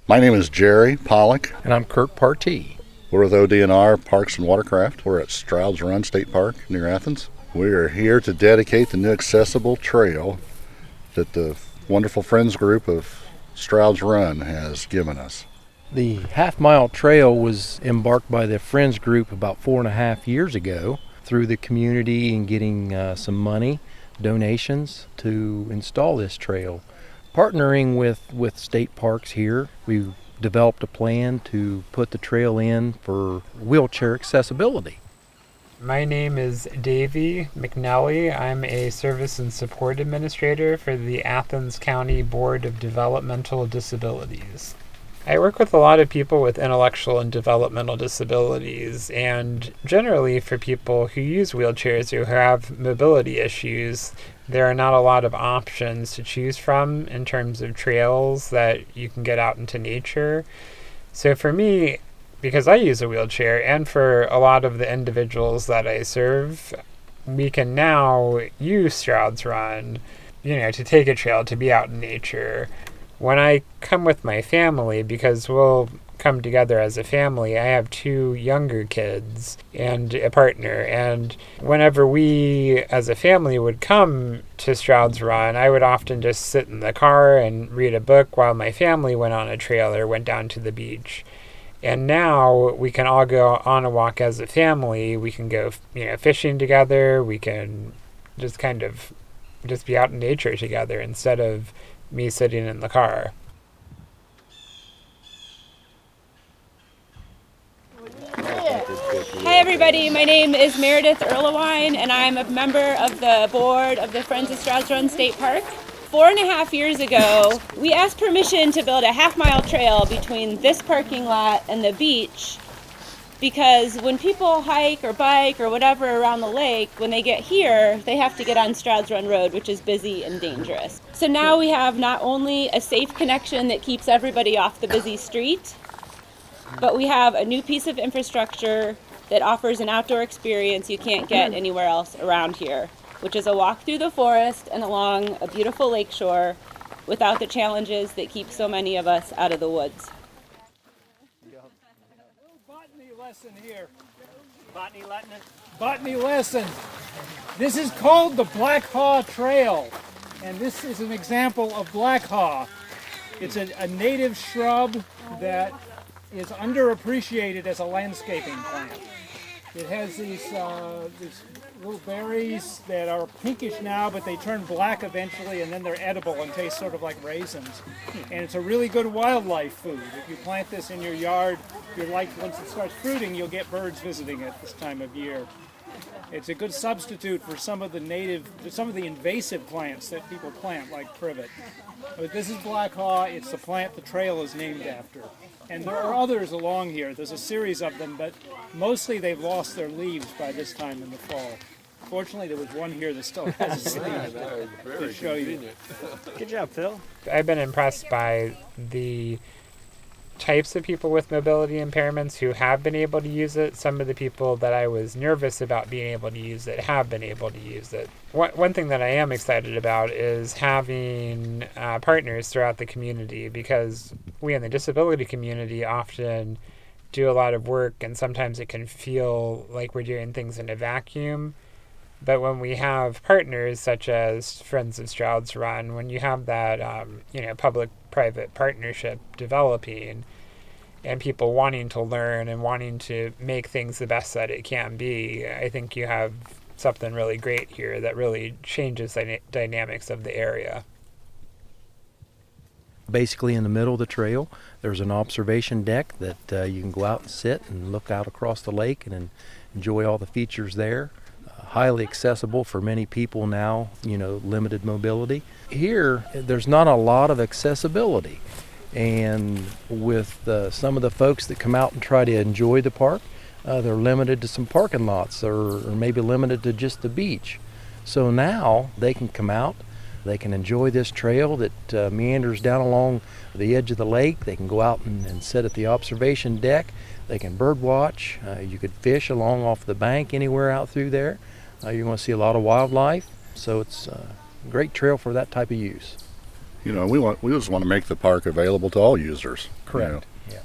My name is Jerry Pollock. And I'm Kurt Partee. We're with ODNR Parks and Watercraft. We're at Strouds Run State Park near Athens. We are here to dedicate the new accessible trail that the wonderful Friends group of Strouds Run has given us. The half-mile trail was embarked by the Friends group about 4.5 years ago through the community and getting some money, donations to install this trail. Partnering with state parks here, we developed a plan to put the trail in for wheelchair accessibility. My name is Davey McNally. I'm a Service and Support Administrator for the Athens County Board of Developmental Disabilities. I work with a lot of people with intellectual and developmental disabilities, and generally for people who use wheelchairs who have mobility issues, there are not a lot of options to choose from in terms of trails that you can get out into nature. So for me, because I use a wheelchair, and for a lot of the individuals that I serve, we can now use Strouds Run, to take a trail, to be out in nature. When I come with my family, because we'll come together as a family, I have 2 younger kids and a partner, and whenever we as a family would come to Strouds Run, I would often just sit in the car and read a book while my family went on a trail or went down to the beach. And now we can all go on a walk as a family. We can go, fishing together. We can just be out in nature together instead of me sitting in the car. Hi everybody, my name is Meredith Erlewine and I'm a member of the board of the Friends of Strouds Run State Park. 4.5 years ago, we asked permission to build a half-mile trail between this parking lot and the beach, because when people hike or bike or whatever around the lake, when they get here, they have to get on Strouds Run Road, which is busy and dangerous. So now we have not only a safe connection that keeps everybody off the busy street, but we have a new piece of infrastructure that offers an outdoor experience you can't get anywhere else around here, which is a walk through the forest and along a beautiful lakeshore without the challenges that keep so many of us out of the woods. Botany lesson here. Botany lesson. This is called the Blackhaw Trail, and this is an example of Blackhaw. It's a native shrub that is underappreciated as a landscaping plant. It has these little berries that are pinkish now, but they turn black eventually, and then they're edible and taste sort of like raisins. And it's a really good wildlife food. If you plant this in your yard, once it starts fruiting, you'll get birds visiting it this time of year. It's a good substitute for some of the invasive plants that people plant, like privet. But this is Blackhaw. It's the plant the trail is named after. And there are others along here. There's a series of them, but mostly they've lost their leaves by this time in the fall. Fortunately, there was one here that still has its leaves to show you. Good job, Phil. I've been impressed by the types of people with mobility impairments who have been able to use it. Some of the people that I was nervous about being able to use it have been able to use it. One thing that I am excited about is having partners throughout the community, because we in the disability community often do a lot of work, and sometimes it can feel like we're doing things in a vacuum. But when we have partners such as Friends of Strouds Run, when you have that public-private partnership developing and people wanting to learn and wanting to make things the best that it can be, I think you have something really great here that really changes the dynamics of the area. Basically in the middle of the trail, there's an observation deck that you can go out and sit and look out across the lake and enjoy all the features there. Highly accessible for many people now, limited mobility. Here, there's not a lot of accessibility. And with some of the folks that come out and try to enjoy the park, they're limited to some parking lots or maybe limited to just the beach. So now they can come out, they can enjoy this trail that meanders down along the edge of the lake. They can go out and sit at the observation deck. They can bird watch. You could fish along off the bank anywhere out through there. You're going to see a lot of wildlife, so it's a great trail for that type of use. we just want to make the park available to all users. you know. Correct. Yeah.